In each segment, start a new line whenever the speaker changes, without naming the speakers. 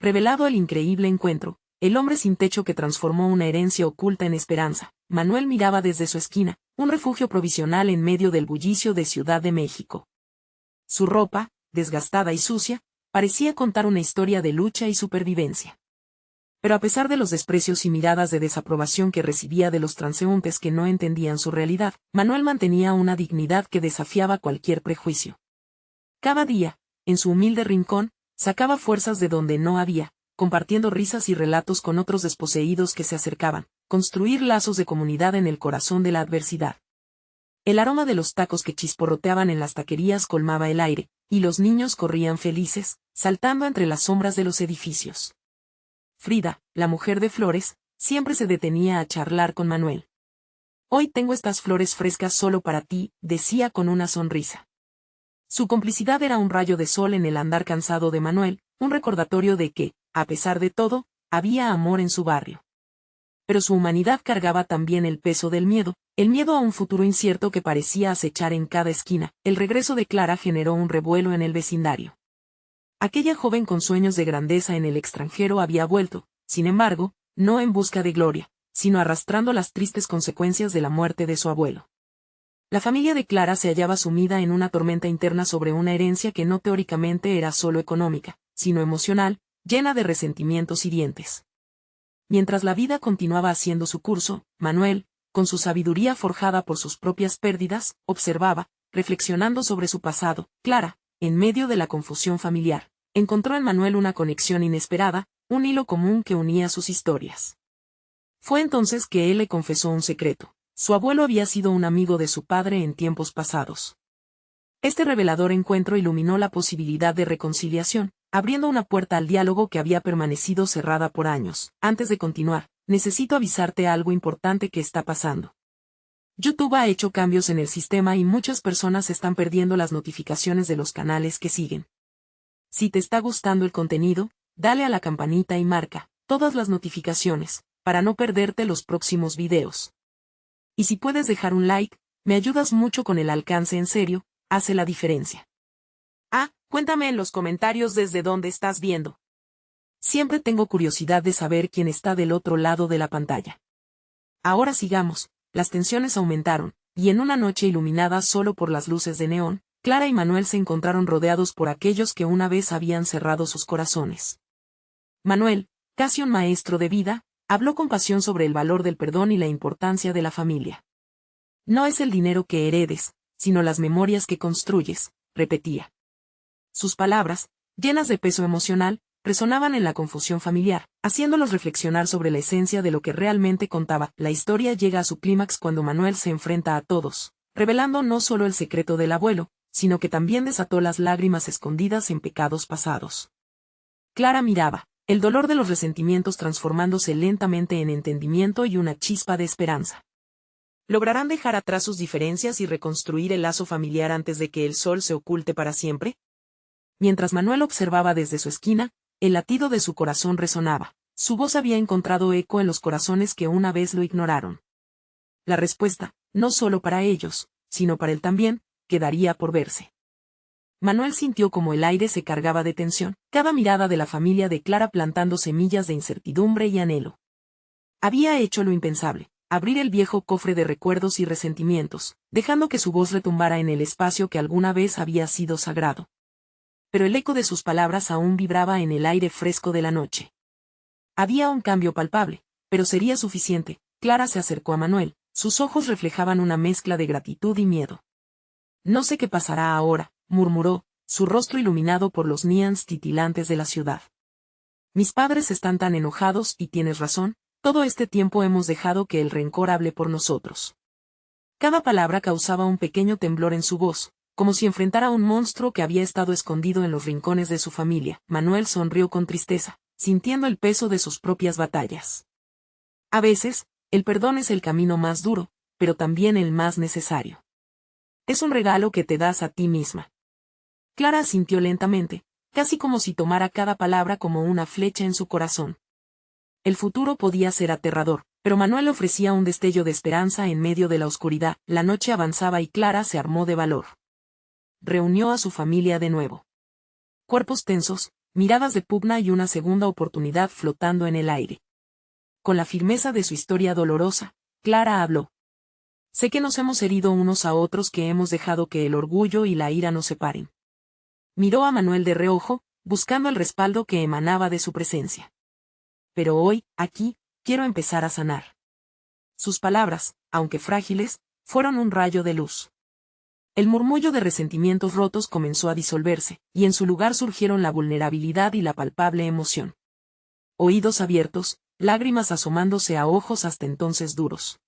Revelado el increíble encuentro, el hombre sin techo que transformó una herencia oculta en esperanza, Manuel miraba desde su esquina, un refugio provisional en medio del bullicio de Ciudad de México. Su ropa, desgastada y sucia, parecía contar una historia de lucha y supervivencia. Pero a pesar de los desprecios y miradas de desaprobación que recibía de los transeúntes que no entendían su realidad, Manuel mantenía una dignidad que desafiaba cualquier prejuicio. Cada día, en su humilde rincón, sacaba fuerzas de donde no había, compartiendo risas y relatos con otros desposeídos que se acercaban, construir lazos de comunidad en el corazón de la adversidad. El aroma de los tacos que chisporroteaban en las taquerías colmaba el aire, y los niños corrían felices, saltando entre las sombras de los edificios. Frida, la mujer de flores, siempre se detenía a charlar con Manuel. «Hoy tengo estas flores frescas solo para ti», decía con una sonrisa. Su complicidad era un rayo de sol en el andar cansado de Manuel, un recordatorio de que, a pesar de todo, había amor en su barrio. Pero su humanidad cargaba también el peso del miedo, el miedo a un futuro incierto que parecía acechar en cada esquina. El regreso de Clara generó un revuelo en el vecindario. Aquella joven con sueños de grandeza en el extranjero había vuelto, sin embargo, no en busca de gloria, sino arrastrando las tristes consecuencias de la muerte de su abuelo. La familia de Clara se hallaba sumida en una tormenta interna sobre una herencia que no teóricamente era solo económica, sino emocional, llena de resentimientos hirientes. Mientras la vida continuaba haciendo su curso, Manuel, con su sabiduría forjada por sus propias pérdidas, observaba, reflexionando sobre su pasado. Clara, en medio de la confusión familiar, encontró en Manuel una conexión inesperada, un hilo común que unía sus historias. Fue entonces que él le confesó un secreto. Su abuelo había sido un amigo de su padre en tiempos pasados. Este revelador encuentro iluminó la posibilidad de reconciliación, abriendo una puerta al diálogo que había permanecido cerrada por años. Antes de continuar, necesito avisarte algo importante que está pasando. YouTube ha hecho cambios en el sistema y muchas personas están perdiendo las notificaciones de los canales que siguen. Si te está gustando el contenido, dale a la campanita y marca todas las notificaciones, para no perderte los próximos videos. Y si puedes dejar un like, me ayudas mucho con el alcance, en serio, hace la diferencia. Cuéntame en los comentarios desde dónde estás viendo. Siempre tengo curiosidad de saber quién está del otro lado de la pantalla. Ahora sigamos. Las tensiones aumentaron, y en una noche iluminada solo por las luces de neón, Clara y Manuel se encontraron rodeados por aquellos que una vez habían cerrado sus corazones. Manuel, casi un maestro de vida, habló con pasión sobre el valor del perdón y la importancia de la familia. No es el dinero que heredes, sino las memorias que construyes, repetía. Sus palabras, llenas de peso emocional, resonaban en la confusión familiar, haciéndolos reflexionar sobre la esencia de lo que realmente contaba. La historia llega a su clímax cuando Manuel se enfrenta a todos, revelando no solo el secreto del abuelo, sino que también desató las lágrimas escondidas en pecados pasados. Clara miraba, el dolor de los resentimientos transformándose lentamente en entendimiento y una chispa de esperanza. ¿Lograrán dejar atrás sus diferencias y reconstruir el lazo familiar antes de que el sol se oculte para siempre? Mientras Manuel observaba desde su esquina, el latido de su corazón resonaba. Su voz había encontrado eco en los corazones que una vez lo ignoraron. La respuesta, no solo para ellos, sino para él también, quedaría por verse. Manuel sintió como el aire se cargaba de tensión, cada mirada de la familia de Clara plantando semillas de incertidumbre y anhelo. Había hecho lo impensable, abrir el viejo cofre de recuerdos y resentimientos, dejando que su voz retumbara en el espacio que alguna vez había sido sagrado. Pero el eco de sus palabras aún vibraba en el aire fresco de la noche. Había un cambio palpable, pero sería suficiente. Clara se acercó a Manuel, sus ojos reflejaban una mezcla de gratitud y miedo. No sé qué pasará ahora, murmuró, su rostro iluminado por los neons titilantes de la ciudad. Mis padres están tan enojados y tienes razón, todo este tiempo hemos dejado que el rencor hable por nosotros. Cada palabra causaba un pequeño temblor en su voz, como si enfrentara a un monstruo que había estado escondido en los rincones de su familia. Manuel sonrió con tristeza, sintiendo el peso de sus propias batallas. A veces, el perdón es el camino más duro, pero también el más necesario. Es un regalo que te das a ti misma. Clara asintió lentamente, casi como si tomara cada palabra como una flecha en su corazón. El futuro podía ser aterrador, pero Manuel ofrecía un destello de esperanza en medio de la oscuridad. La noche avanzaba y Clara se armó de valor. Reunió a su familia de nuevo. Cuerpos tensos, miradas de pugna y una segunda oportunidad flotando en el aire. Con la firmeza de su historia dolorosa, Clara habló. Sé que nos hemos herido unos a otros, que hemos dejado que el orgullo y la ira nos separen. Miró a Manuel de reojo, buscando el respaldo que emanaba de su presencia. Pero hoy, aquí, quiero empezar a sanar. Sus palabras, aunque frágiles, fueron un rayo de luz. El murmullo de resentimientos rotos comenzó a disolverse, y en su lugar surgieron la vulnerabilidad y la palpable emoción. Oídos abiertos, lágrimas asomándose a ojos hasta entonces duros.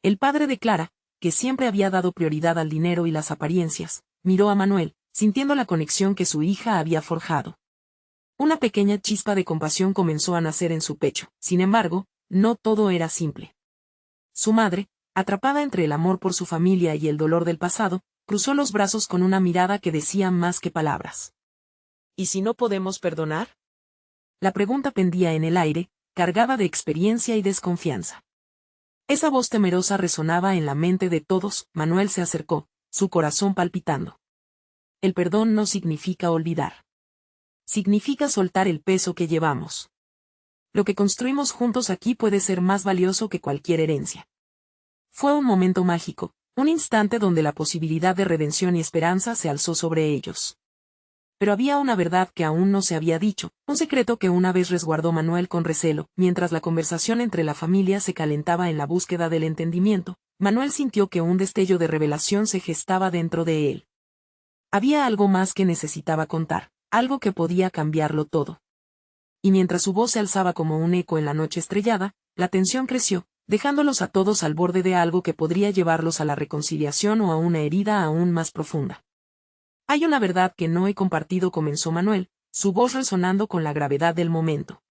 El padre de Clara, que siempre había dado prioridad al dinero y las apariencias, miró a Manuel, sintiendo la conexión que su hija había forjado. Una pequeña chispa de compasión comenzó a nacer en su pecho. Sin embargo, no todo era simple. Su madre, atrapada entre el amor por su familia y el dolor del pasado, cruzó los brazos con una mirada que decía más que palabras. ¿Y si no podemos perdonar? La pregunta pendía en el aire, cargada de experiencia y desconfianza. Esa voz temerosa resonaba en la mente de todos. Manuel se acercó, su corazón palpitando. El perdón no significa olvidar. Significa soltar el peso que llevamos. Lo que construimos juntos aquí puede ser más valioso que cualquier herencia. Fue un momento mágico, un instante donde la posibilidad de redención y esperanza se alzó sobre ellos. Pero había una verdad que aún no se había dicho, un secreto que una vez resguardó Manuel con recelo. Mientras la conversación entre la familia se calentaba en la búsqueda del entendimiento, Manuel sintió que un destello de revelación se gestaba dentro de él. Había algo más que necesitaba contar, algo que podía cambiarlo todo. Y mientras su voz se alzaba como un eco en la noche estrellada, la tensión creció, dejándolos a todos al borde de algo que podría llevarlos a la reconciliación o a una herida aún más profunda. Hay una verdad que no he compartido, comenzó Manuel, su voz resonando con la gravedad del momento.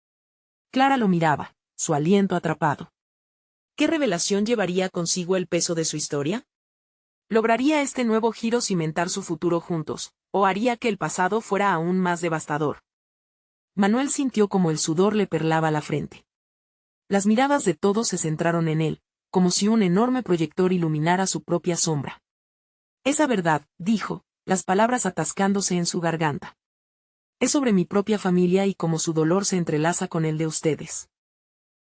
Clara lo miraba, su aliento atrapado. ¿Qué revelación llevaría consigo el peso de su historia? ¿Lograría este nuevo giro cimentar su futuro juntos, o haría que el pasado fuera aún más devastador? Manuel sintió como el sudor le perlaba la frente. Las miradas de todos se centraron en él, como si un enorme proyector iluminara su propia sombra. Esa verdad, dijo, las palabras atascándose en su garganta. Es sobre mi propia familia y cómo su dolor se entrelaza con el de ustedes.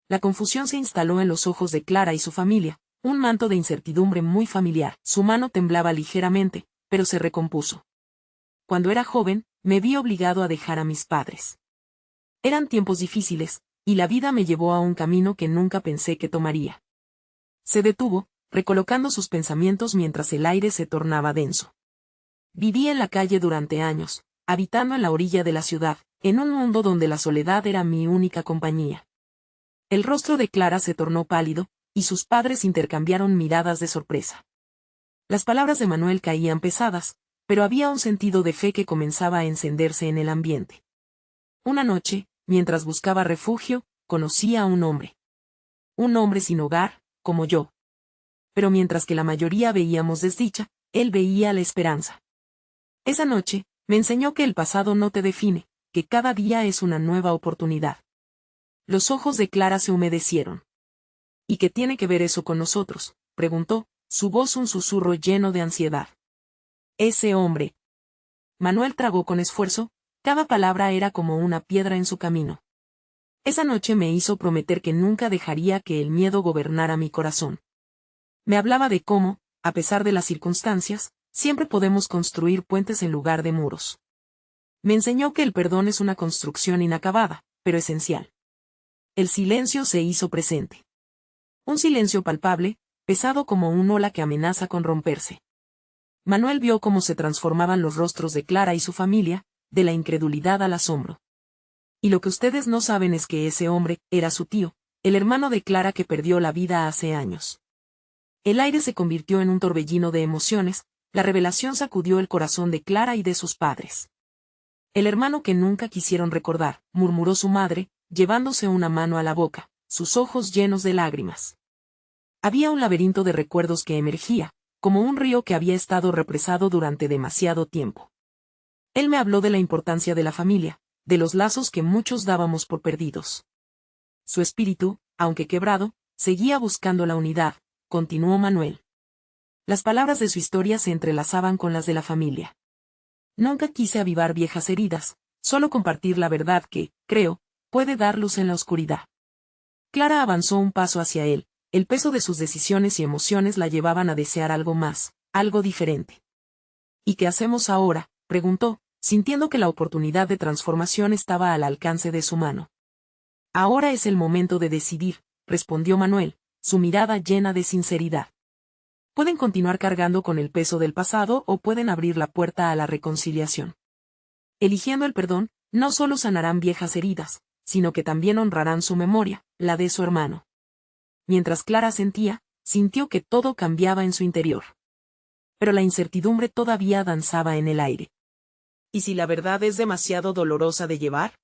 La confusión se instaló en los ojos de Clara y su familia, un manto de incertidumbre muy familiar. Su mano temblaba ligeramente, pero se recompuso. Cuando era joven, me vi obligado a dejar a mis padres. Eran tiempos difíciles, y la vida me llevó a un camino que nunca pensé que tomaría. Se detuvo, recolocando sus pensamientos mientras el aire se tornaba denso. Viví en la calle durante años, habitando en la orilla de la ciudad, en un mundo donde la soledad era mi única compañía. El rostro de Clara se tornó pálido, y sus padres intercambiaron miradas de sorpresa. Las palabras de Manuel caían pesadas, pero había un sentido de fe que comenzaba a encenderse en el ambiente. Una noche, mientras buscaba refugio, conocí a un hombre. Un hombre sin hogar, como yo. Pero mientras que la mayoría veíamos desdicha, él veía la esperanza. Esa noche, me enseñó que el pasado no te define, que cada día es una nueva oportunidad. Los ojos de Clara se humedecieron. ¿Y qué tiene que ver eso con nosotros?, preguntó, su voz un susurro lleno de ansiedad. Ese hombre. Manuel tragó con esfuerzo, cada palabra era como una piedra en su camino. Esa noche me hizo prometer que nunca dejaría que el miedo gobernara mi corazón. Me hablaba de cómo, a pesar de las circunstancias, siempre podemos construir puentes en lugar de muros. Me enseñó que el perdón es una construcción inacabada, pero esencial. El silencio se hizo presente. Un silencio palpable, pesado como un ola que amenaza con romperse. Manuel vio cómo se transformaban los rostros de Clara y su familia, de la incredulidad al asombro. Y lo que ustedes no saben es que ese hombre era su tío, el hermano de Clara que perdió la vida hace años. El aire se convirtió en un torbellino de emociones, la revelación sacudió el corazón de Clara y de sus padres. El hermano que nunca quisieron recordar, murmuró su madre, llevándose una mano a la boca, sus ojos llenos de lágrimas. Había un laberinto de recuerdos que emergía, como un río que había estado represado durante demasiado tiempo. Él me habló de la importancia de la familia, de los lazos que muchos dábamos por perdidos. Su espíritu, aunque quebrado, seguía buscando la unidad, continuó Manuel. Las palabras de su historia se entrelazaban con las de la familia. Nunca quise avivar viejas heridas, Solo compartir la verdad que, creo, puede dar luz en la oscuridad. Clara avanzó un paso hacia él, el peso de sus decisiones y emociones la llevaban a desear algo más, algo diferente. ¿Y qué hacemos ahora?, preguntó, sintiendo que la oportunidad de transformación estaba al alcance de su mano. Ahora es el momento de decidir, respondió Manuel, su mirada llena de sinceridad. Pueden continuar cargando con el peso del pasado o pueden abrir la puerta a la reconciliación. Eligiendo el perdón, no solo sanarán viejas heridas, sino que también honrarán su memoria, la de su hermano. Mientras Clara sintió que todo cambiaba en su interior. Pero la incertidumbre todavía danzaba en el aire. ¿Y si la verdad es demasiado dolorosa de llevar?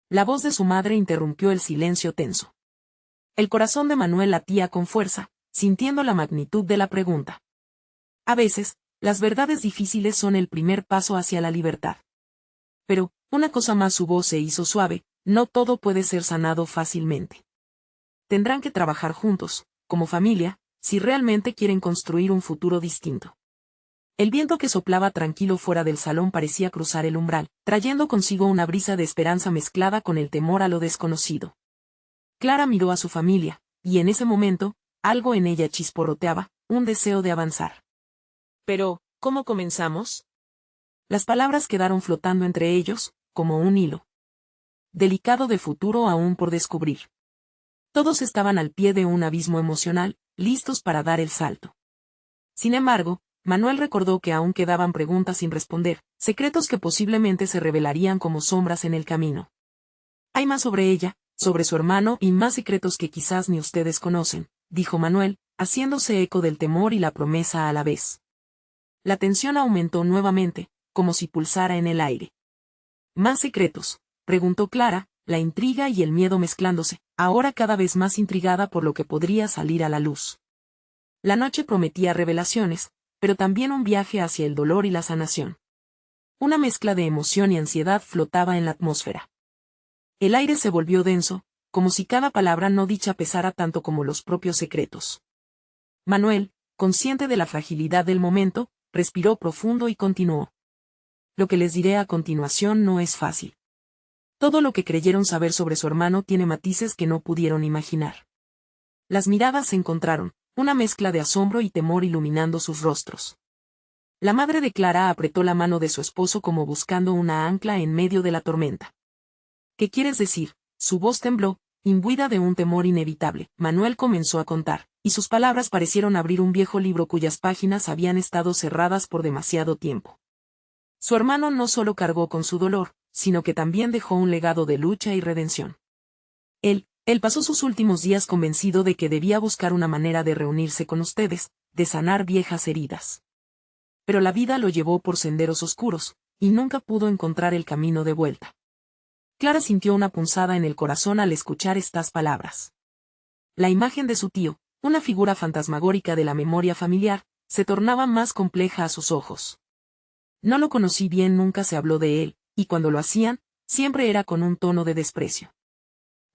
La voz de su madre interrumpió el silencio tenso. El corazón de Manuel latía con fuerza, sintiendo la magnitud de la pregunta. A veces, las verdades difíciles son el primer paso hacia la libertad. Pero, una cosa más, su voz se hizo suave, no todo puede ser sanado fácilmente. Tendrán que trabajar juntos, como familia, si realmente quieren construir un futuro distinto. El viento que soplaba tranquilo fuera del salón parecía cruzar el umbral, trayendo consigo una brisa de esperanza mezclada con el temor a lo desconocido. Clara miró a su familia, y en ese momento, algo en ella chisporroteaba, un deseo de avanzar. Pero, ¿cómo comenzamos? Las palabras quedaron flotando entre ellos, como un hilo delicado de futuro aún por descubrir. Todos estaban al pie de un abismo emocional, listos para dar el salto. Sin embargo, Manuel recordó que aún quedaban preguntas sin responder, secretos que posiblemente se revelarían como sombras en el camino. Hay más sobre ella, sobre su hermano y más secretos que quizás ni ustedes conocen, dijo Manuel, haciéndose eco del temor y la promesa a la vez. La tensión aumentó nuevamente, como si pulsara en el aire. ¿Más secretos?, preguntó Clara, la intriga y el miedo mezclándose, ahora cada vez más intrigada por lo que podría salir a la luz. La noche prometía revelaciones, pero también un viaje hacia el dolor y la sanación. Una mezcla de emoción y ansiedad flotaba en la atmósfera. El aire se volvió denso, como si cada palabra no dicha pesara tanto como los propios secretos. Manuel, consciente de la fragilidad del momento, respiró profundo y continuó. Lo que les diré a continuación no es fácil. Todo lo que creyeron saber sobre su hermano tiene matices que no pudieron imaginar. Las miradas se encontraron, una mezcla de asombro y temor iluminando sus rostros. La madre de Clara apretó la mano de su esposo como buscando una ancla en medio de la tormenta. ¿Qué quieres decir? Su voz tembló, imbuida de un temor inevitable. Manuel comenzó a contar, y sus palabras parecieron abrir un viejo libro cuyas páginas habían estado cerradas por demasiado tiempo. Su hermano no solo cargó con su dolor, sino que también dejó un legado de lucha y redención. Él pasó sus últimos días convencido de que debía buscar una manera de reunirse con ustedes, de sanar viejas heridas. Pero la vida lo llevó por senderos oscuros, y nunca pudo encontrar el camino de vuelta. Clara sintió una punzada en el corazón al escuchar estas palabras. La imagen de su tío, una figura fantasmagórica de la memoria familiar, se tornaba más compleja a sus ojos. No lo conocí bien, nunca se habló de él, y cuando lo hacían, siempre era con un tono de desprecio.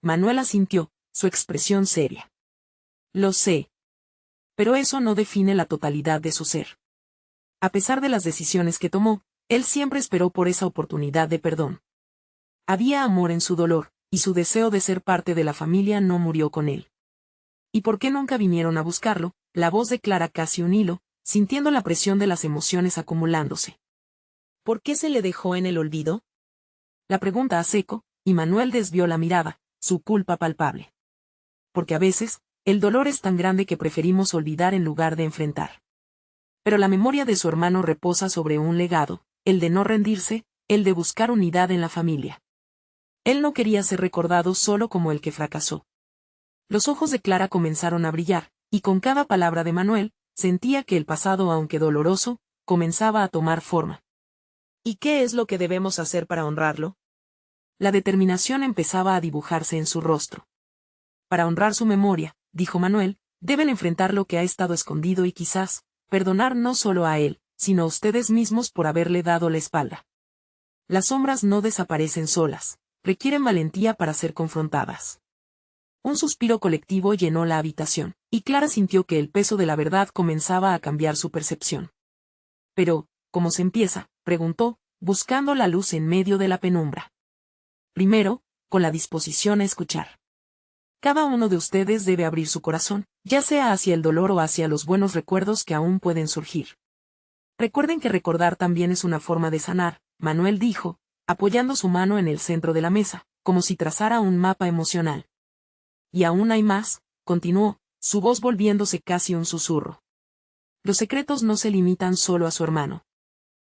Manuel asintió, su expresión seria. Lo sé. Pero eso no define la totalidad de su ser. A pesar de las decisiones que tomó, él siempre esperó por esa oportunidad de perdón. Había amor en su dolor, y su deseo de ser parte de la familia no murió con él. ¿Y por qué nunca vinieron a buscarlo? La voz de Clara casi un hilo, sintiendo la presión de las emociones acumulándose. ¿Por qué se le dejó en el olvido? La pregunta a seco, y Manuel desvió la mirada, su culpa palpable. Porque a veces, el dolor es tan grande que preferimos olvidar en lugar de enfrentar. Pero la memoria de su hermano reposa sobre un legado, el de no rendirse, el de buscar unidad en la familia. Él no quería ser recordado solo como el que fracasó. Los ojos de Clara comenzaron a brillar, y con cada palabra de Manuel, sentía que el pasado, aunque doloroso, comenzaba a tomar forma. ¿Y qué es lo que debemos hacer para honrarlo? La determinación empezaba a dibujarse en su rostro. Para honrar su memoria, dijo Manuel, deben enfrentar lo que ha estado escondido y quizás, perdonar no solo a él, sino a ustedes mismos por haberle dado la espalda. Las sombras no desaparecen solas, requieren valentía para ser confrontadas. Un suspiro colectivo llenó la habitación, y Clara sintió que el peso de la verdad comenzaba a cambiar su percepción. Pero, ¿cómo se empieza?, preguntó, buscando la luz en medio de la penumbra. Primero, con la disposición a escuchar. Cada uno de ustedes debe abrir su corazón, ya sea hacia el dolor o hacia los buenos recuerdos que aún pueden surgir. Recuerden que recordar también es una forma de sanar, Manuel dijo, apoyando su mano en el centro de la mesa, como si trazara un mapa emocional. Y aún hay más, continuó, su voz volviéndose casi un susurro. Los secretos no se limitan solo a su hermano.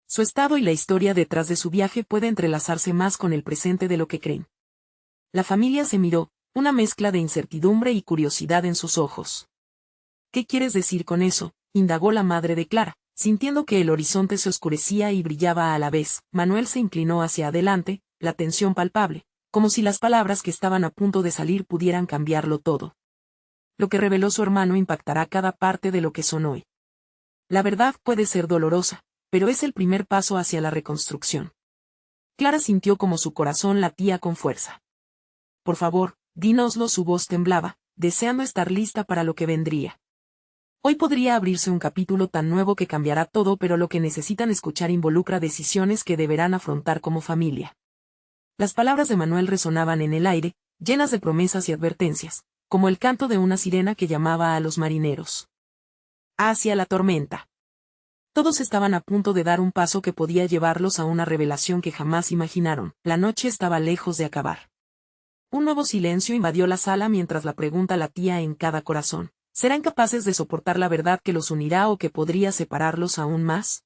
Su estado y la historia detrás de su viaje puede entrelazarse más con el presente de lo que creen. La familia se miró, una mezcla de incertidumbre y curiosidad en sus ojos. ¿Qué quieres decir con eso?, indagó la madre de Clara, sintiendo que el horizonte se oscurecía y brillaba a la vez. Manuel se inclinó hacia adelante, la tensión palpable, como si las palabras que estaban a punto de salir pudieran cambiarlo todo. Lo que reveló su hermano impactará cada parte de lo que son hoy. La verdad puede ser dolorosa, pero es el primer paso hacia la reconstrucción. Clara sintió como su corazón latía con fuerza. Por favor, dínoslo, su voz temblaba, deseando estar lista para lo que vendría. Hoy podría abrirse un capítulo tan nuevo que cambiará todo, pero lo que necesitan escuchar involucra decisiones que deberán afrontar como familia. Las palabras de Manuel resonaban en el aire, llenas de promesas y advertencias, como el canto de una sirena que llamaba a los marineros. Hacia la tormenta. Todos estaban a punto de dar un paso que podía llevarlos a una revelación que jamás imaginaron. La noche estaba lejos de acabar. Un nuevo silencio invadió la sala mientras la pregunta latía en cada corazón. ¿Serán capaces de soportar la verdad que los unirá o que podría separarlos aún más?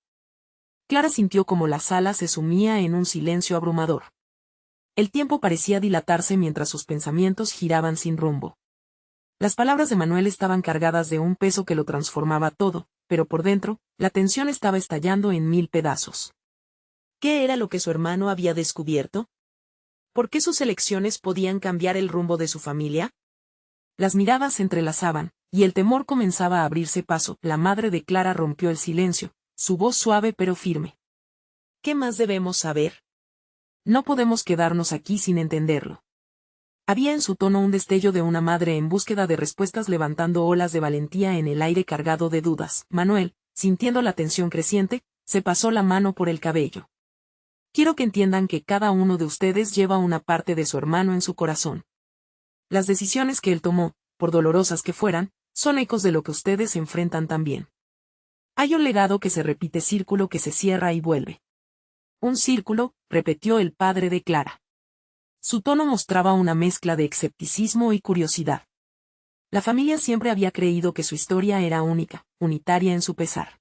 Clara sintió como la sala se sumía en un silencio abrumador. El tiempo parecía dilatarse mientras sus pensamientos giraban sin rumbo. Las palabras de Manuel estaban cargadas de un peso que lo transformaba todo, pero por dentro, la tensión estaba estallando en 1000 pedazos. ¿Qué era lo que su hermano había descubierto? ¿Por qué sus elecciones podían cambiar el rumbo de su familia? Las miradas se entrelazaban, y el temor comenzaba a abrirse paso. La madre de Clara rompió el silencio, su voz suave pero firme. ¿Qué más debemos saber? No podemos quedarnos aquí sin entenderlo. Había en su tono un destello de una madre en búsqueda de respuestas, levantando olas de valentía en el aire cargado de dudas. Manuel, sintiendo la tensión creciente, se pasó la mano por el cabello. Quiero que entiendan que cada uno de ustedes lleva una parte de su hermano en su corazón. Las decisiones que él tomó, por dolorosas que fueran, son ecos de lo que ustedes enfrentan también. Hay un legado que se repite, círculo que se cierra y vuelve. Un círculo, repitió el padre de Clara. Su tono mostraba una mezcla de escepticismo y curiosidad. La familia siempre había creído que su historia era única, unitaria en su pesar.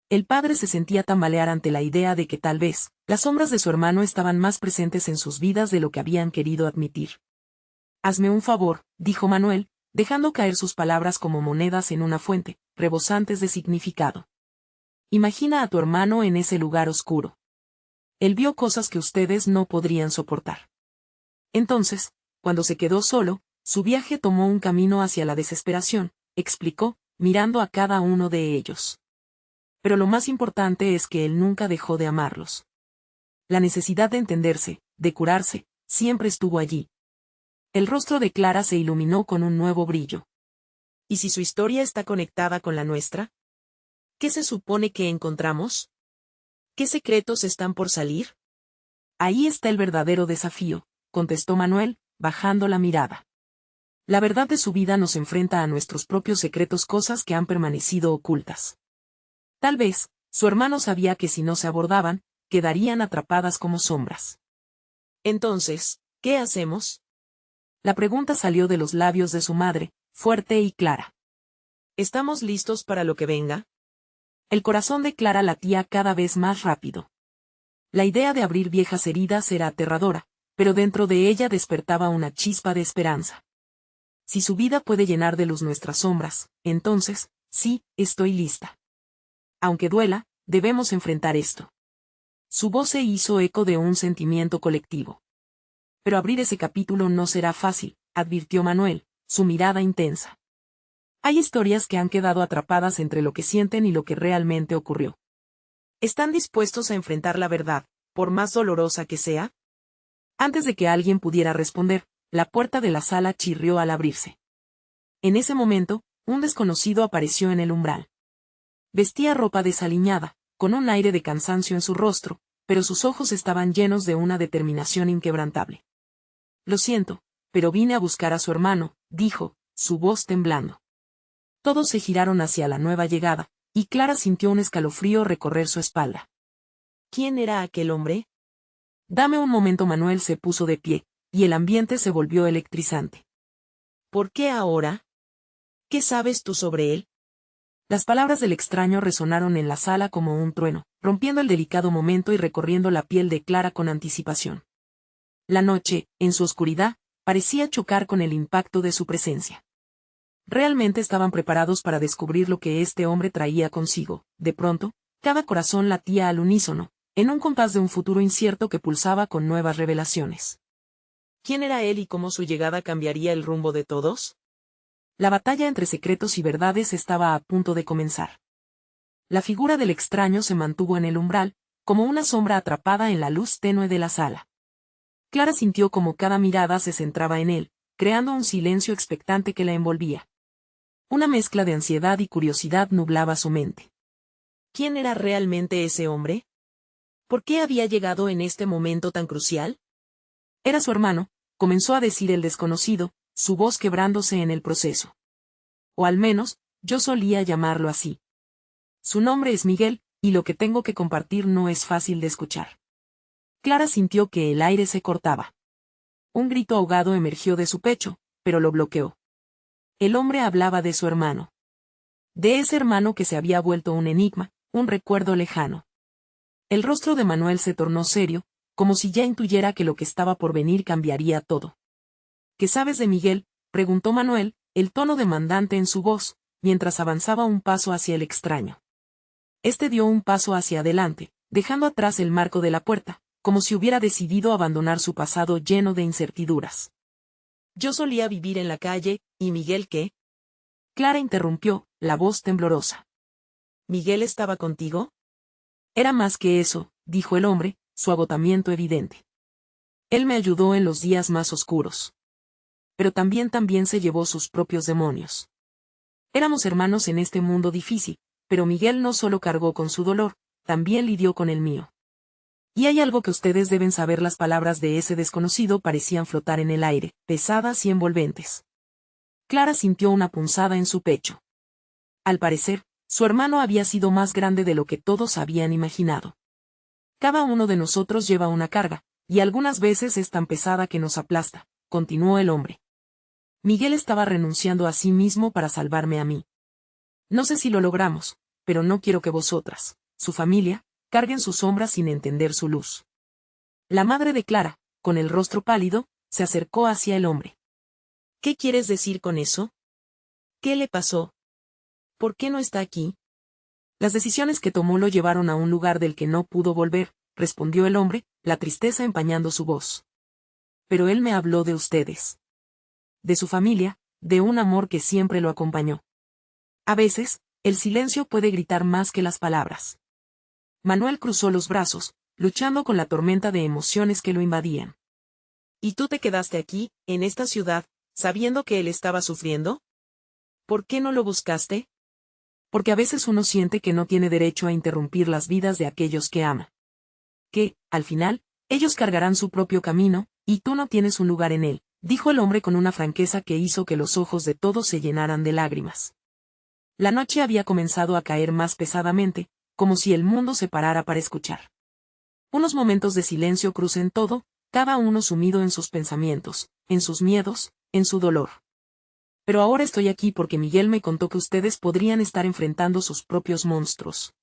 El padre se sentía tambalear ante la idea de que tal vez, las sombras de su hermano estaban más presentes en sus vidas de lo que habían querido admitir. Hazme un favor, dijo Manuel, dejando caer sus palabras como monedas en una fuente, rebosantes de significado. Imagina a tu hermano en ese lugar oscuro. Él vio cosas que ustedes no podrían soportar. Entonces, cuando se quedó solo, su viaje tomó un camino hacia la desesperación, explicó, mirando a cada uno de ellos. Pero lo más importante es que él nunca dejó de amarlos. La necesidad de entenderse, de curarse, siempre estuvo allí. El rostro de Clara se iluminó con un nuevo brillo. ¿Y si su historia está conectada con la nuestra? ¿Qué se supone que encontramos? ¿Qué secretos están por salir? Ahí está el verdadero desafío, contestó Manuel, bajando la mirada. La verdad de su vida nos enfrenta a nuestros propios secretos, cosas que han permanecido ocultas. Tal vez, su hermano sabía que si no se abordaban, quedarían atrapadas como sombras. Entonces, ¿qué hacemos? La pregunta salió de los labios de su madre, fuerte y clara. ¿Estamos listos para lo que venga? El corazón de Clara latía cada vez más rápido. La idea de abrir viejas heridas era aterradora, pero dentro de ella despertaba una chispa de esperanza. Si su vida puede llenar de luz nuestras sombras, entonces, sí, estoy lista. Aunque duela, debemos enfrentar esto. Su voz se hizo eco de un sentimiento colectivo. Pero abrir ese capítulo no será fácil, advirtió Manuel, su mirada intensa. Hay historias que han quedado atrapadas entre lo que sienten y lo que realmente ocurrió. ¿Están dispuestos a enfrentar la verdad, por más dolorosa que sea? Antes de que alguien pudiera responder, la puerta de la sala chirrió al abrirse. En ese momento, un desconocido apareció en el umbral. Vestía ropa desaliñada, con un aire de cansancio en su rostro, pero sus ojos estaban llenos de una determinación inquebrantable. Lo siento, pero vine a buscar a su hermano, dijo, su voz temblando. Todos se giraron hacia la nueva llegada, y Clara sintió un escalofrío recorrer su espalda. ¿Quién era aquel hombre? Dame un momento. Manuel se puso de pie, y el ambiente se volvió electrizante. ¿Por qué ahora? ¿Qué sabes tú sobre él? Las palabras del extraño resonaron en la sala como un trueno, rompiendo el delicado momento y recorriendo la piel de Clara con anticipación. La noche, en su oscuridad, parecía chocar con el impacto de su presencia. Realmente estaban preparados para descubrir lo que este hombre traía consigo. De pronto, cada corazón latía al unísono, en un compás de un futuro incierto que pulsaba con nuevas revelaciones. ¿Quién era él y cómo su llegada cambiaría el rumbo de todos? La batalla entre secretos y verdades estaba a punto de comenzar. La figura del extraño se mantuvo en el umbral, como una sombra atrapada en la luz tenue de la sala. Clara sintió como cada mirada se centraba en él, creando un silencio expectante que la envolvía. Una mezcla de ansiedad y curiosidad nublaba su mente. ¿Quién era realmente ese hombre? ¿Por qué había llegado en este momento tan crucial? Era su hermano, comenzó a decir el desconocido, su voz quebrándose en el proceso. O al menos, yo solía llamarlo así. Su nombre es Miguel, y lo que tengo que compartir no es fácil de escuchar. Clara sintió que el aire se cortaba. Un grito ahogado emergió de su pecho, pero lo bloqueó. El hombre hablaba de su hermano. De ese hermano que se había vuelto un enigma, un recuerdo lejano. El rostro de Manuel se tornó serio, como si ya intuyera que lo que estaba por venir cambiaría todo. ¿Qué sabes de Miguel?, preguntó Manuel, el tono demandante en su voz, mientras avanzaba un paso hacia el extraño. Este dio un paso hacia adelante, dejando atrás el marco de la puerta, como si hubiera decidido abandonar su pasado lleno de incertiduras. Yo solía vivir en la calle, ¿y Miguel qué? Clara interrumpió, la voz temblorosa. ¿Miguel estaba contigo? Era más que eso, dijo el hombre, su agotamiento evidente. Él me ayudó en los días más oscuros. Pero también se llevó sus propios demonios. Éramos hermanos en este mundo difícil, pero Miguel no solo cargó con su dolor, también lidió con el mío. Y hay algo que ustedes deben saber. Las palabras de ese desconocido parecían flotar en el aire, pesadas y envolventes. Clara sintió una punzada en su pecho. Al parecer, su hermano había sido más grande de lo que todos habían imaginado. Cada uno de nosotros lleva una carga, y algunas veces es tan pesada que nos aplasta, continuó el hombre. Miguel estaba renunciando a sí mismo para salvarme a mí. No sé si lo logramos, pero no quiero que vosotras, su familia, carguen sus sombras sin entender su luz. La madre de Clara, con el rostro pálido, se acercó hacia el hombre. ¿Qué quieres decir con eso? ¿Qué le pasó? ¿Por qué no está aquí? Las decisiones que tomó lo llevaron a un lugar del que no pudo volver, respondió el hombre, la tristeza empañando su voz. Pero él me habló de ustedes. De su familia, de un amor que siempre lo acompañó. A veces, el silencio puede gritar más que las palabras. Manuel cruzó los brazos, luchando con la tormenta de emociones que lo invadían. ¿Y tú te quedaste aquí, en esta ciudad, sabiendo que él estaba sufriendo? ¿Por qué no lo buscaste? Porque a veces uno siente que no tiene derecho a interrumpir las vidas de aquellos que ama. Que, al final, ellos cargarán su propio camino, y tú no tienes un lugar en él, dijo el hombre con una franqueza que hizo que los ojos de todos se llenaran de lágrimas. La noche había comenzado a caer más pesadamente, como si el mundo se parara para escuchar. Unos momentos de silencio crucen todo, cada uno sumido en sus pensamientos, en sus miedos, en su dolor. Pero ahora estoy aquí porque Miguel me contó que ustedes podrían estar enfrentando sus propios monstruos.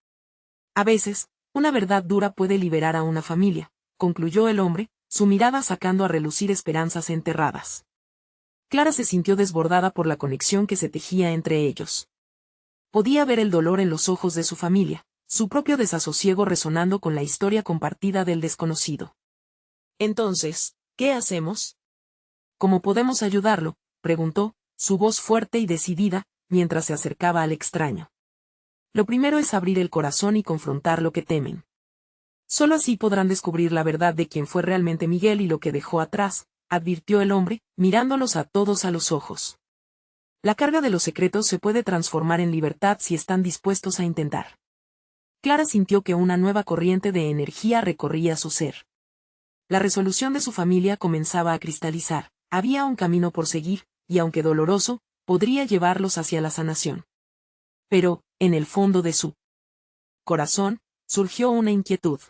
A veces, una verdad dura puede liberar a una familia, concluyó el hombre, su mirada sacando a relucir esperanzas enterradas. Clara se sintió desbordada por la conexión que se tejía entre ellos. Podía ver el dolor en los ojos de su familia, su propio desasosiego resonando con la historia compartida del desconocido. Entonces, ¿qué hacemos? ¿Cómo podemos ayudarlo?, preguntó, su voz fuerte y decidida, mientras se acercaba al extraño. Lo primero es abrir el corazón y confrontar lo que temen. Solo así podrán descubrir la verdad de quién fue realmente Miguel y lo que dejó atrás, advirtió el hombre, mirándolos a todos a los ojos. La carga de los secretos se puede transformar en libertad si están dispuestos a intentar. Clara sintió que una nueva corriente de energía recorría su ser. La resolución de su familia comenzaba a cristalizar, había un camino por seguir, y aunque doloroso, podría llevarlos hacia la sanación. Pero, en el fondo de su corazón, surgió una inquietud.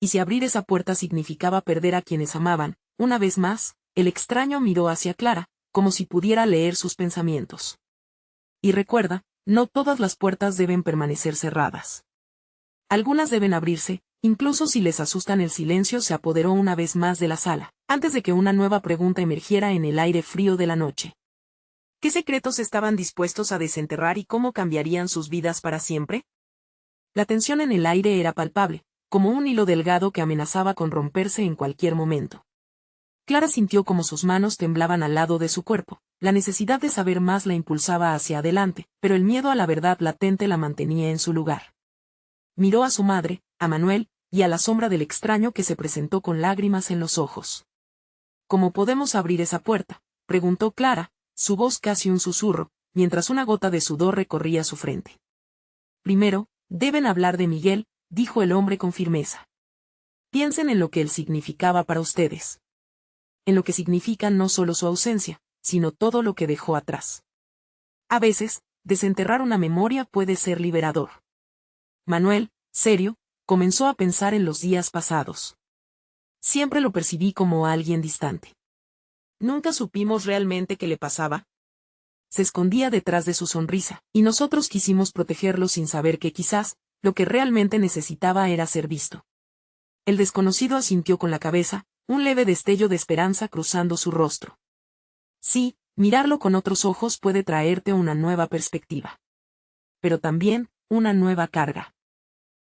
¿Y si abrir esa puerta significaba perder a quienes amaban? Una vez más, el extraño miró hacia Clara, como si pudiera leer sus pensamientos. Y recuerda, no todas las puertas deben permanecer cerradas. Algunas deben abrirse, incluso si les asustan. El silencio se apoderó una vez más de la sala, antes de que una nueva pregunta emergiera en el aire frío de la noche. ¿Qué secretos estaban dispuestos a desenterrar y cómo cambiarían sus vidas para siempre? La tensión en el aire era palpable, como un hilo delgado que amenazaba con romperse en cualquier momento. Clara sintió como sus manos temblaban al lado de su cuerpo, la necesidad de saber más la impulsaba hacia adelante, pero el miedo a la verdad latente la mantenía en su lugar. Miró a su madre, a Manuel, y a la sombra del extraño que se presentó con lágrimas en los ojos. ¿Cómo podemos abrir esa puerta?, preguntó Clara, su voz casi un susurro, mientras una gota de sudor recorría su frente. Primero, deben hablar de Miguel, dijo el hombre con firmeza. Piensen en lo que él significaba para ustedes. En lo que significa no solo su ausencia, sino todo lo que dejó atrás. A veces, desenterrar una memoria puede ser liberador. Manuel, serio, comenzó a pensar en los días pasados. Siempre lo percibí como alguien distante. Nunca supimos realmente qué le pasaba. Se escondía detrás de su sonrisa, y nosotros quisimos protegerlo sin saber que quizás, lo que realmente necesitaba era ser visto. El desconocido asintió con la cabeza, un leve destello de esperanza cruzando su rostro. Sí, mirarlo con otros ojos puede traerte una nueva perspectiva. Pero también, una nueva carga.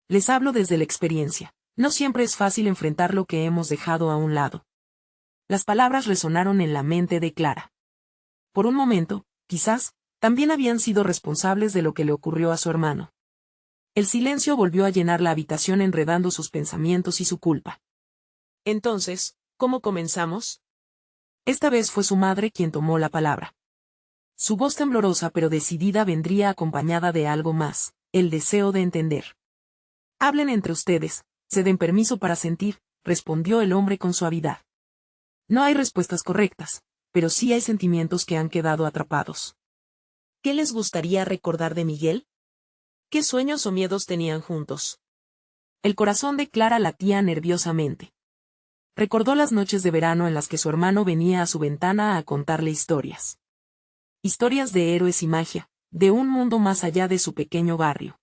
Les hablo desde la experiencia. No siempre es fácil enfrentar lo que hemos dejado a un lado. Las palabras resonaron en la mente de Clara. Por un momento, quizás, también habían sido responsables de lo que le ocurrió a su hermano. El silencio volvió a llenar la habitación enredando sus pensamientos y su culpa. Entonces, ¿cómo comenzamos? Esta vez fue su madre quien tomó la palabra. Su voz temblorosa pero decidida vendría acompañada de algo más, el deseo de entender. Hablen entre ustedes, se den permiso para sentir, respondió el hombre con suavidad. No hay respuestas correctas, pero sí hay sentimientos que han quedado atrapados. ¿Qué les gustaría recordar de Miguel? ¿Qué sueños o miedos tenían juntos? El corazón de Clara latía nerviosamente. Recordó las noches de verano en las que su hermano venía a su ventana a contarle historias. Historias de héroes y magia, de un mundo más allá de su pequeño barrio.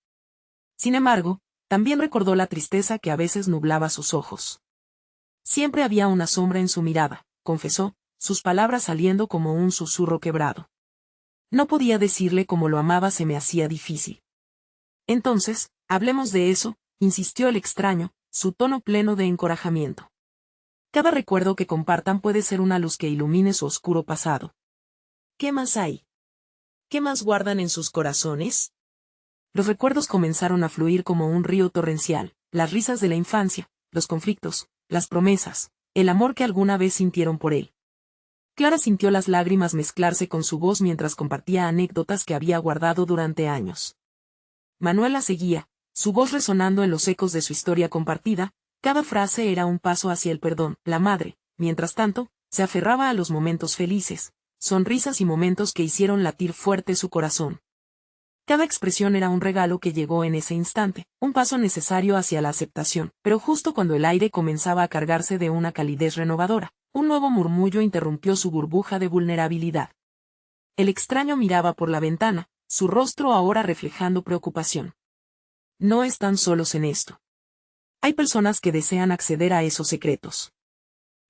Sin embargo, también recordó la tristeza que a veces nublaba sus ojos. Siempre había una sombra en su mirada, confesó, sus palabras saliendo como un susurro quebrado. No podía decirle cómo lo amaba, se me hacía difícil. Entonces, hablemos de eso, insistió el extraño, su tono pleno de encorajamiento. Cada recuerdo que compartan puede ser una luz que ilumine su oscuro pasado. ¿Qué más hay? ¿Qué más guardan en sus corazones? Los recuerdos comenzaron a fluir como un río torrencial, las risas de la infancia, los conflictos, las promesas, el amor que alguna vez sintieron por él. Clara sintió las lágrimas mezclarse con su voz mientras compartía anécdotas que había guardado durante años. Manuel la seguía, su voz resonando en los ecos de su historia compartida, cada frase era un paso hacia el perdón. La madre, mientras tanto, se aferraba a los momentos felices, sonrisas y momentos que hicieron latir fuerte su corazón. Cada expresión era un regalo que llegó en ese instante, un paso necesario hacia la aceptación, pero justo cuando el aire comenzaba a cargarse de una calidez renovadora, un nuevo murmullo interrumpió su burbuja de vulnerabilidad. El extraño miraba por la ventana, su rostro ahora reflejando preocupación. No están solos en esto. Hay personas que desean acceder a esos secretos.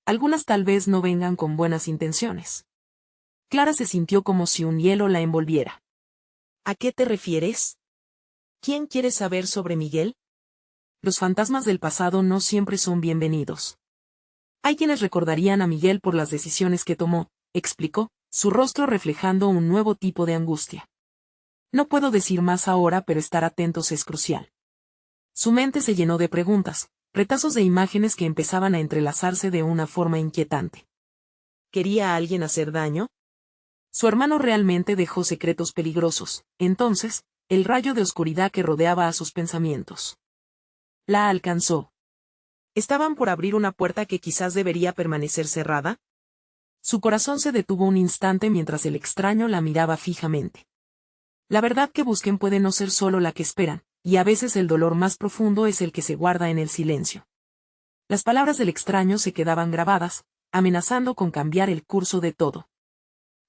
Algunas tal vez no vengan con buenas intenciones. Clara se sintió como si un hielo la envolviera. ¿A qué te refieres? ¿Quién quiere saber sobre Miguel? Los fantasmas del pasado no siempre son bienvenidos. Hay quienes recordarían a Miguel por las decisiones que tomó, explicó, su rostro reflejando un nuevo tipo de angustia. No puedo decir más ahora, pero estar atentos es crucial. Su mente se llenó de preguntas, retazos de imágenes que empezaban a entrelazarse de una forma inquietante. ¿Quería a alguien hacer daño? Su hermano realmente dejó secretos peligrosos. Entonces, el rayo de oscuridad que rodeaba a sus pensamientos. La alcanzó. ¿Estaban por abrir una puerta que quizás debería permanecer cerrada? Su corazón se detuvo un instante mientras el extraño la miraba fijamente. La verdad que busquen puede no ser solo la que esperan, y a veces el dolor más profundo es el que se guarda en el silencio. Las palabras del extraño se quedaban grabadas, amenazando con cambiar el curso de todo.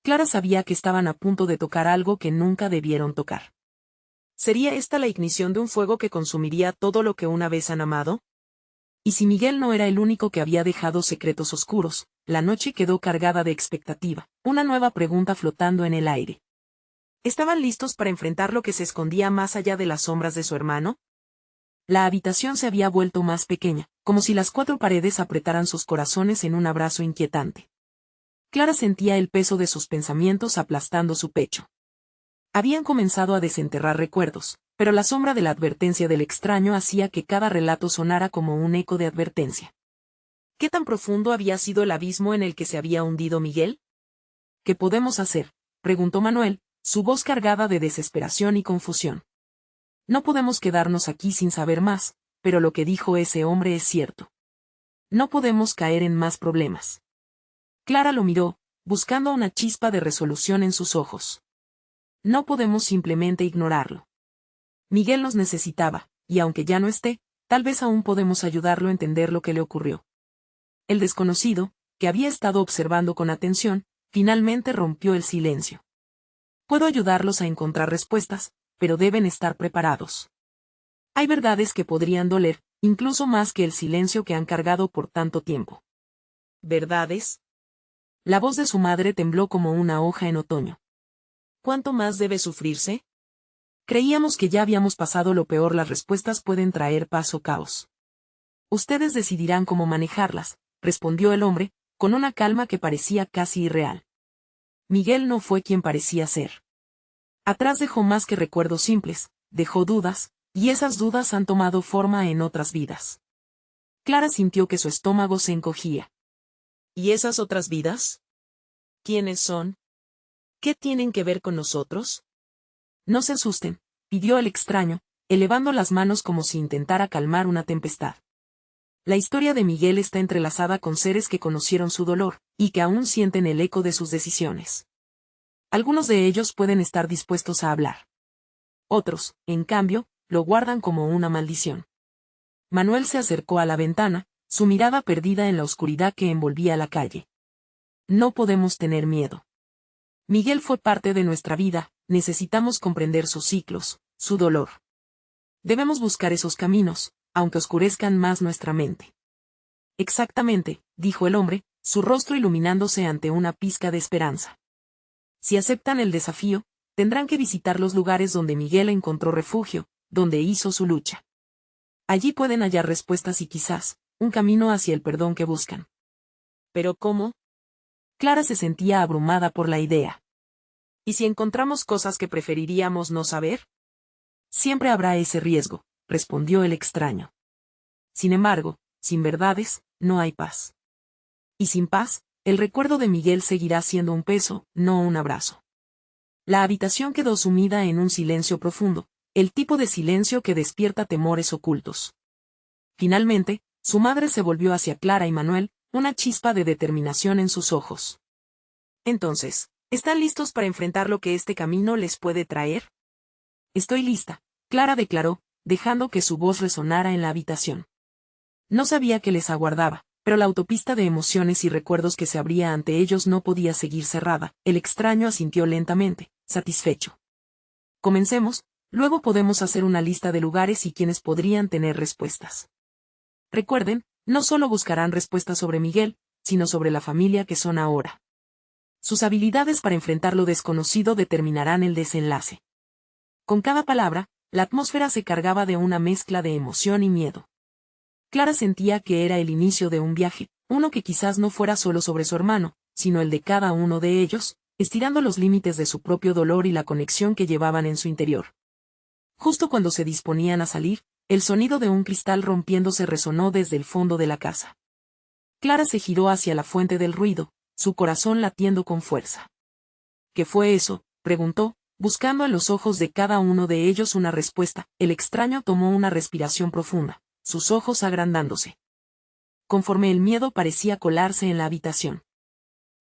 Clara sabía que estaban a punto de tocar algo que nunca debieron tocar. ¿Sería esta la ignición de un fuego que consumiría todo lo que una vez han amado? Y si Miguel no era el único que había dejado secretos oscuros, la noche quedó cargada de expectativa, una nueva pregunta flotando en el aire. ¿Estaban listos para enfrentar lo que se escondía más allá de las sombras de su hermano? La habitación se había vuelto más pequeña, como si las cuatro paredes apretaran sus corazones en un abrazo inquietante. Clara sentía el peso de sus pensamientos aplastando su pecho. Habían comenzado a desenterrar recuerdos, pero la sombra de la advertencia del extraño hacía que cada relato sonara como un eco de advertencia. ¿Qué tan profundo había sido el abismo en el que se había hundido Miguel? ¿Qué podemos hacer?, preguntó Manuel, su voz cargada de desesperación y confusión. No podemos quedarnos aquí sin saber más, pero lo que dijo ese hombre es cierto. No podemos caer en más problemas. Clara lo miró, buscando una chispa de resolución en sus ojos. No podemos simplemente ignorarlo. Miguel nos necesitaba, y aunque ya no esté, tal vez aún podemos ayudarlo a entender lo que le ocurrió. El desconocido, que había estado observando con atención, finalmente rompió el silencio. Puedo ayudarlos a encontrar respuestas, pero deben estar preparados. Hay verdades que podrían doler, incluso más que el silencio que han cargado por tanto tiempo. ¿Verdades? La voz de su madre tembló como una hoja en otoño. ¿Cuánto más debe sufrirse? Creíamos que ya habíamos pasado lo peor. Las respuestas pueden traer paz o caos. Ustedes decidirán cómo manejarlas, respondió el hombre, con una calma que parecía casi irreal. Miguel no fue quien parecía ser. Atrás dejó más que recuerdos simples, dejó dudas, y esas dudas han tomado forma en otras vidas. Clara sintió que su estómago se encogía. ¿Y esas otras vidas? ¿Quiénes son? ¿Qué tienen que ver con nosotros? No se asusten, pidió el extraño, elevando las manos como si intentara calmar una tempestad. La historia de Miguel está entrelazada con seres que conocieron su dolor, y que aún sienten el eco de sus decisiones. Algunos de ellos pueden estar dispuestos a hablar. Otros, en cambio, lo guardan como una maldición. Manuel se acercó a la ventana, su mirada perdida en la oscuridad que envolvía la calle. No podemos tener miedo. Miguel fue parte de nuestra vida, necesitamos comprender sus ciclos, su dolor. Debemos buscar esos caminos, aunque oscurezcan más nuestra mente. Exactamente, dijo el hombre, su rostro iluminándose ante una pizca de esperanza. Si aceptan el desafío, tendrán que visitar los lugares donde Miguel encontró refugio, donde hizo su lucha. Allí pueden hallar respuestas y quizás, un camino hacia el perdón que buscan. ¿Pero cómo? Clara se sentía abrumada por la idea. ¿Y si encontramos cosas que preferiríamos no saber? Siempre habrá ese riesgo, respondió el extraño. Sin embargo, sin verdades, no hay paz. Y sin paz, el recuerdo de Miguel seguirá siendo un peso, no un abrazo. La habitación quedó sumida en un silencio profundo, el tipo de silencio que despierta temores ocultos. Finalmente, su madre se volvió hacia Clara y Manuel, una chispa de determinación en sus ojos. Entonces, ¿están listos para enfrentar lo que este camino les puede traer? Estoy lista, Clara declaró, dejando que su voz resonara en la habitación. No sabía qué les aguardaba, pero la autopista de emociones y recuerdos que se abría ante ellos no podía seguir cerrada. El extraño asintió lentamente, satisfecho. Comencemos, luego podemos hacer una lista de lugares y quienes podrían tener respuestas. Recuerden, no solo buscarán respuestas sobre Miguel, sino sobre la familia que son ahora. Sus habilidades para enfrentar lo desconocido determinarán el desenlace. Con cada palabra, la atmósfera se cargaba de una mezcla de emoción y miedo. Clara sentía que era el inicio de un viaje, uno que quizás no fuera solo sobre su hermano, sino el de cada uno de ellos, estirando los límites de su propio dolor y la conexión que llevaban en su interior. Justo cuando se disponían a salir, el sonido de un cristal rompiéndose resonó desde el fondo de la casa. Clara se giró hacia la fuente del ruido, su corazón latiendo con fuerza. ¿Qué fue eso?, preguntó, buscando en los ojos de cada uno de ellos una respuesta. El extraño tomó una respiración profunda, sus ojos agrandándose. Conforme el miedo parecía colarse en la habitación.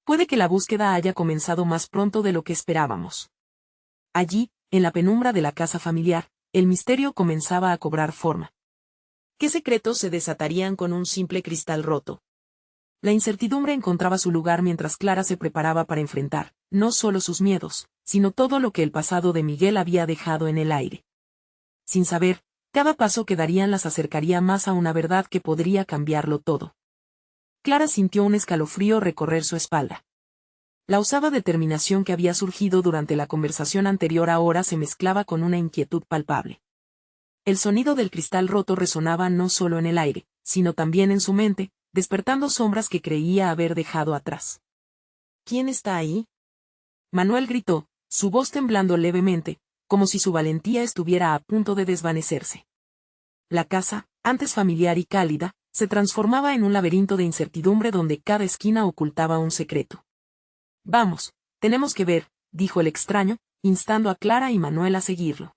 Puede que la búsqueda haya comenzado más pronto de lo que esperábamos. Allí, en la penumbra de la casa familiar, el misterio comenzaba a cobrar forma. ¿Qué secretos se desatarían con un simple cristal roto? La incertidumbre encontraba su lugar mientras Clara se preparaba para enfrentar, no solo sus miedos, sino todo lo que el pasado de Miguel había dejado en el aire. Sin saber, cada paso que darían las acercaría más a una verdad que podría cambiarlo todo. Clara sintió un escalofrío recorrer su espalda. La osada determinación que había surgido durante la conversación anterior ahora se mezclaba con una inquietud palpable. El sonido del cristal roto resonaba no solo en el aire, sino también en su mente, despertando sombras que creía haber dejado atrás. ¿Quién está ahí? Manuel gritó, su voz temblando levemente, como si su valentía estuviera a punto de desvanecerse. La casa, antes familiar y cálida, se transformaba en un laberinto de incertidumbre donde cada esquina ocultaba un secreto. Vamos, tenemos que ver, dijo el extraño, instando a Clara y Manuel a seguirlo.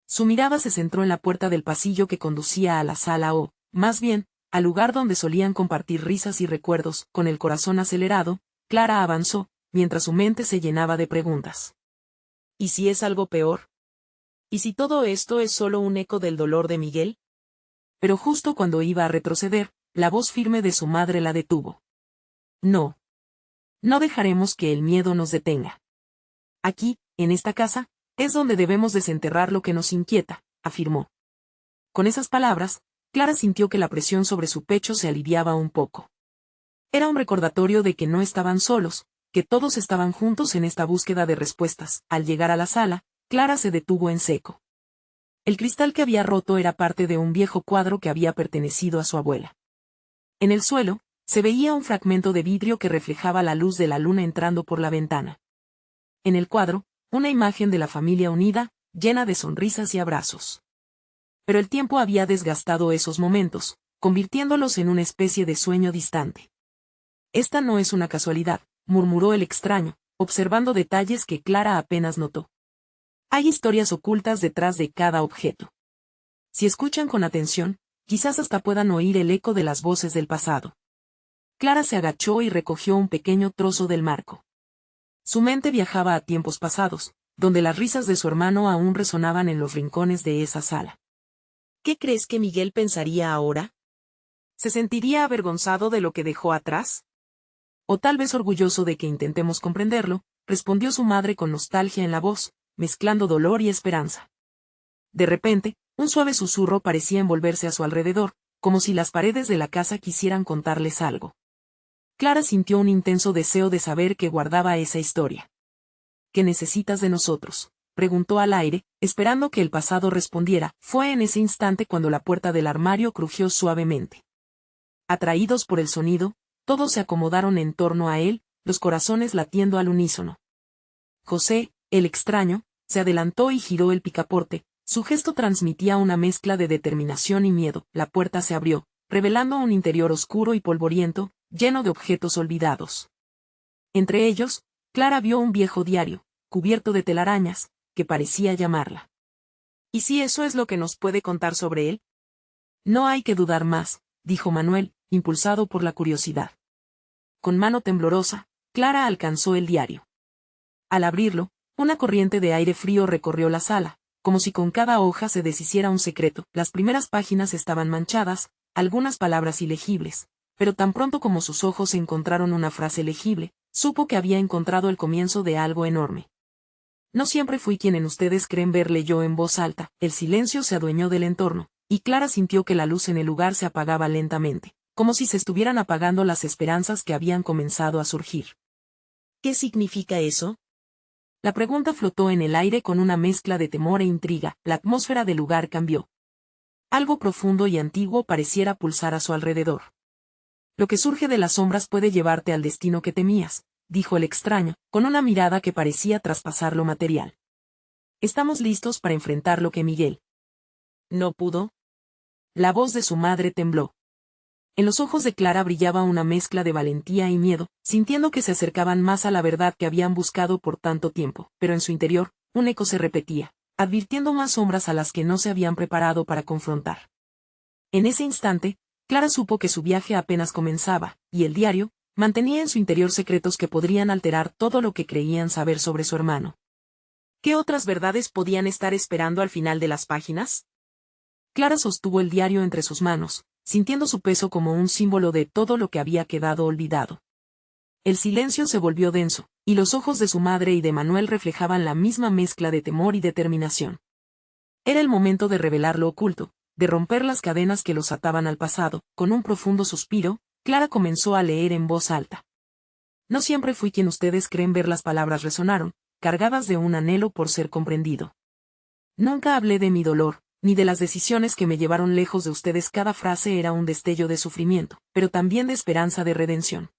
Su mirada se centró en la puerta del pasillo que conducía a la sala o, más bien, al lugar donde solían compartir risas y recuerdos. Con el corazón acelerado, Clara avanzó, mientras su mente se llenaba de preguntas. ¿Y si es algo peor? ¿Y si todo esto es solo un eco del dolor de Miguel? Pero justo cuando iba a retroceder, la voz firme de su madre la detuvo. No. No dejaremos que el miedo nos detenga. Aquí, en esta casa, es donde debemos desenterrar lo que nos inquieta, afirmó. Con esas palabras, Clara sintió que la presión sobre su pecho se aliviaba un poco. Era un recordatorio de que no estaban solos, que todos estaban juntos en esta búsqueda de respuestas. Al llegar a la sala, Clara se detuvo en seco. El cristal que había roto era parte de un viejo cuadro que había pertenecido a su abuela. En el suelo, se veía un fragmento de vidrio que reflejaba la luz de la luna entrando por la ventana. En el cuadro, una imagen de la familia unida, llena de sonrisas y abrazos. Pero el tiempo había desgastado esos momentos, convirtiéndolos en una especie de sueño distante. Esta no es una casualidad, murmuró el extraño, observando detalles que Clara apenas notó. Hay historias ocultas detrás de cada objeto. Si escuchan con atención, quizás hasta puedan oír el eco de las voces del pasado. Clara se agachó y recogió un pequeño trozo del marco. Su mente viajaba a tiempos pasados, donde las risas de su hermano aún resonaban en los rincones de esa sala. ¿Qué crees que Miguel pensaría ahora? ¿Se sentiría avergonzado de lo que dejó atrás? O tal vez orgulloso de que intentemos comprenderlo, respondió su madre con nostalgia en la voz, mezclando dolor y esperanza. De repente, un suave susurro parecía envolverse a su alrededor, como si las paredes de la casa quisieran contarles algo. Clara sintió un intenso deseo de saber qué guardaba esa historia. ¿Qué necesitas de nosotros?, preguntó al aire, esperando que el pasado respondiera. Fue en ese instante cuando la puerta del armario crujió suavemente. Atraídos por el sonido, todos se acomodaron en torno a él, los corazones latiendo al unísono. José, el extraño, se adelantó y giró el picaporte. Su gesto transmitía una mezcla de determinación y miedo. La puerta se abrió, revelando un interior oscuro y polvoriento, lleno de objetos olvidados. Entre ellos, Clara vio un viejo diario, cubierto de telarañas, que parecía llamarla. ¿Y si eso es lo que nos puede contar sobre él? No hay que dudar más, dijo Manuel, impulsado por la curiosidad. Con mano temblorosa, Clara alcanzó el diario. Al abrirlo, una corriente de aire frío recorrió la sala, como si con cada hoja se deshiciera un secreto. Las primeras páginas estaban manchadas, algunas palabras ilegibles, pero tan pronto como sus ojos encontraron una frase legible, supo que había encontrado el comienzo de algo enorme. No siempre fui quien en ustedes creen ver, leyó en voz alta. El silencio se adueñó del entorno, y Clara sintió que la luz en el lugar se apagaba lentamente, como si se estuvieran apagando las esperanzas que habían comenzado a surgir. ¿Qué significa eso? La pregunta flotó en el aire con una mezcla de temor e intriga. La atmósfera del lugar cambió. Algo profundo y antiguo pareciera pulsar a su alrededor. Lo que surge de las sombras puede llevarte al destino que temías, dijo el extraño, con una mirada que parecía traspasar lo material. Estamos listos para enfrentar lo que Miguel no pudo. La voz de su madre tembló. En los ojos de Clara brillaba una mezcla de valentía y miedo, sintiendo que se acercaban más a la verdad que habían buscado por tanto tiempo, pero en su interior, un eco se repetía, advirtiendo más sombras a las que no se habían preparado para confrontar. En ese instante, Clara supo que su viaje apenas comenzaba, y el diario mantenía en su interior secretos que podrían alterar todo lo que creían saber sobre su hermano. ¿Qué otras verdades podían estar esperando al final de las páginas? Clara sostuvo el diario entre sus manos, sintiendo su peso como un símbolo de todo lo que había quedado olvidado. El silencio se volvió denso, y los ojos de su madre y de Manuel reflejaban la misma mezcla de temor y determinación. Era el momento de revelar lo oculto, de romper las cadenas que los ataban al pasado. Con un profundo suspiro, Clara comenzó a leer en voz alta. No siempre fui quien ustedes creen ver. Las palabras resonaron, cargadas de un anhelo por ser comprendido. Nunca hablé de mi dolor, ni de las decisiones que me llevaron lejos de ustedes. Cada frase era un destello de sufrimiento, pero también de esperanza de redención.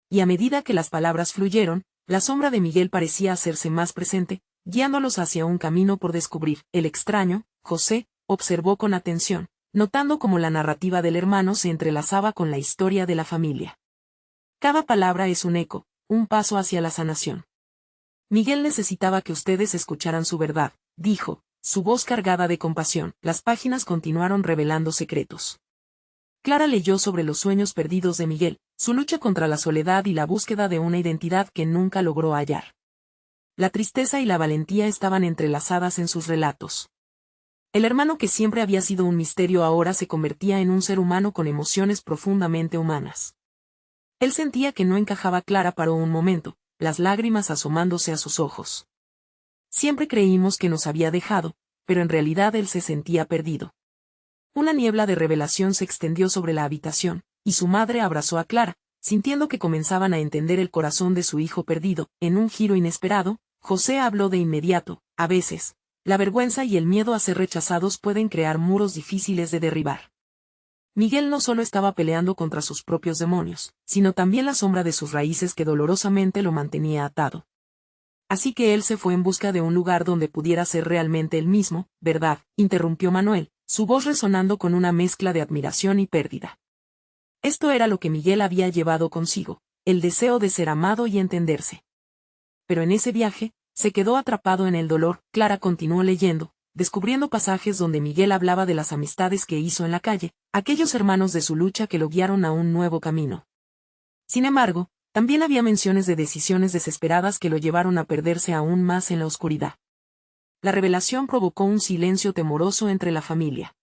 Y a medida que las palabras fluyeron, la sombra de Miguel parecía hacerse más presente, guiándolos hacia un camino por descubrir. El extraño, José, observó con atención, notando cómo la narrativa del hermano se entrelazaba con la historia de la familia. Cada palabra es un eco, un paso hacia la sanación. Miguel necesitaba que ustedes escucharan su verdad, dijo, su voz cargada de compasión. Las páginas continuaron revelando secretos. Clara leyó sobre los sueños perdidos de Miguel, su lucha contra la soledad y la búsqueda de una identidad que nunca logró hallar. La tristeza y la valentía estaban entrelazadas en sus relatos. El hermano que siempre había sido un misterio ahora se convertía en un ser humano con emociones profundamente humanas. Él sentía que no encajaba. Clara paró un momento, las lágrimas asomándose a sus ojos. Siempre creímos que nos había dejado, pero en realidad él se sentía perdido. Una niebla de revelación se extendió sobre la habitación, y su madre abrazó a Clara, sintiendo que comenzaban a entender el corazón de su hijo perdido. En un giro inesperado, José habló de inmediato. A veces, la vergüenza y el miedo a ser rechazados pueden crear muros difíciles de derribar. Miguel no solo estaba peleando contra sus propios demonios, sino también la sombra de sus raíces que dolorosamente lo mantenía atado. Así que él se fue en busca de un lugar donde pudiera ser realmente él mismo. ¿Verdad?, interrumpió Manuel, su voz resonando con una mezcla de admiración y pérdida. Esto era lo que Miguel había llevado consigo, el deseo de ser amado y entenderse. Pero en ese viaje, se quedó atrapado en el dolor. Clara continuó leyendo, descubriendo pasajes donde Miguel hablaba de las amistades que hizo en la calle, aquellos hermanos de su lucha que lo guiaron a un nuevo camino. Sin embargo, también había menciones de decisiones desesperadas que lo llevaron a perderse aún más en la oscuridad. La revelación provocó un silencio temoroso entre la familia.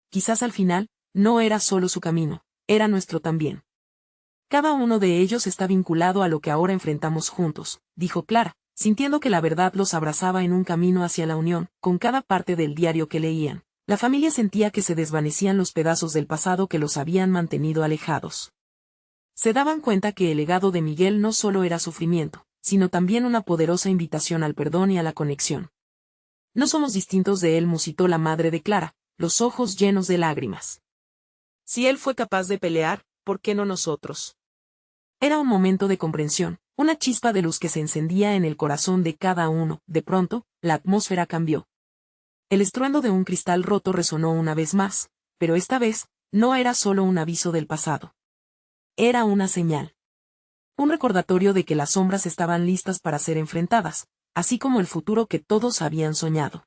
Quizás al final, no era solo su camino, era nuestro también. Cada uno de ellos está vinculado a lo que ahora enfrentamos juntos, dijo Clara, sintiendo que la verdad los abrazaba en un camino hacia la unión. Con cada parte del diario que leían, la familia sentía que se desvanecían los pedazos del pasado que los habían mantenido alejados. Se daban cuenta que el legado de Miguel no solo era sufrimiento, sino también una poderosa invitación al perdón y a la conexión. No somos distintos de él, musitó la madre de Clara, los ojos llenos de lágrimas. Si él fue capaz de pelear, ¿por qué no nosotros? Era un momento de comprensión, una chispa de luz que se encendía en el corazón de cada uno. De pronto, la atmósfera cambió. El estruendo de un cristal roto resonó una vez más, pero esta vez, no era solo un aviso del pasado. Era una señal. Un recordatorio de que las sombras estaban listas para ser enfrentadas, así como el futuro que todos habían soñado.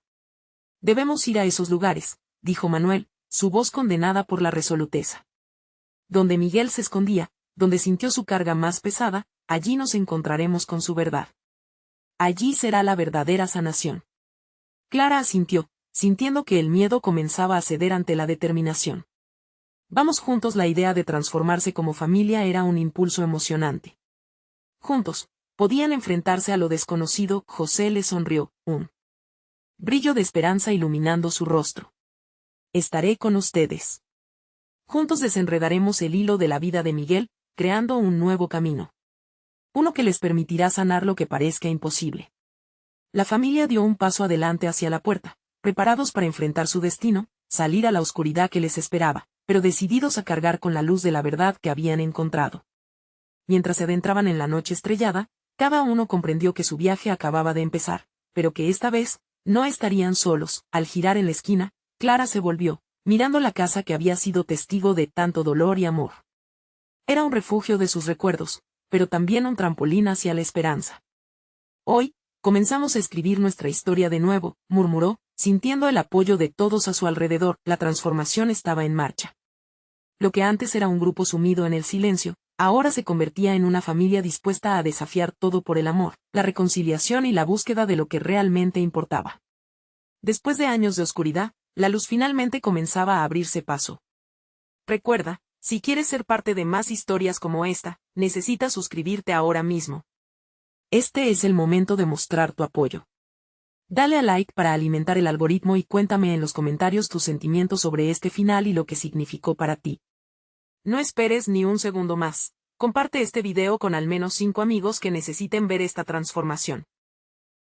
Debemos ir a esos lugares, dijo Manuel, su voz condenada por la resoluteza. Donde Miguel se escondía, donde sintió su carga más pesada, allí nos encontraremos con su verdad. Allí será la verdadera sanación. Clara asintió, sintiendo que el miedo comenzaba a ceder ante la determinación. Vamos juntos. La idea de transformarse como familia era un impulso emocionante. Juntos, podían enfrentarse a lo desconocido. José le sonrió, un brillo de esperanza iluminando su rostro. Estaré con ustedes. Juntos desenredaremos el hilo de la vida de Miguel, creando un nuevo camino. Uno que les permitirá sanar lo que parezca imposible. La familia dio un paso adelante hacia la puerta, preparados para enfrentar su destino, salir a la oscuridad que les esperaba, pero decididos a cargar con la luz de la verdad que habían encontrado. Mientras se adentraban en la noche estrellada, cada uno comprendió que su viaje acababa de empezar, pero que esta vez, no estarían solos. Al girar en la esquina, Clara se volvió, mirando la casa que había sido testigo de tanto dolor y amor. Era un refugio de sus recuerdos, pero también un trampolín hacia la esperanza. Hoy, Comenzamos a escribir nuestra historia de nuevo, murmuró, sintiendo el apoyo de todos a su alrededor. La transformación estaba en marcha. Lo que antes era un grupo sumido en el silencio, ahora se convertía en una familia dispuesta a desafiar todo por el amor, la reconciliación y la búsqueda de lo que realmente importaba. Después de años de oscuridad, la luz finalmente comenzaba a abrirse paso. Recuerda, si quieres ser parte de más historias como esta, necesitas suscribirte ahora mismo. Este es el momento de mostrar tu apoyo. Dale a like para alimentar el algoritmo y cuéntame en los comentarios tus sentimientos sobre este final y lo que significó para ti. No esperes ni un segundo más. Comparte este video con al menos 5 amigos que necesiten ver esta transformación.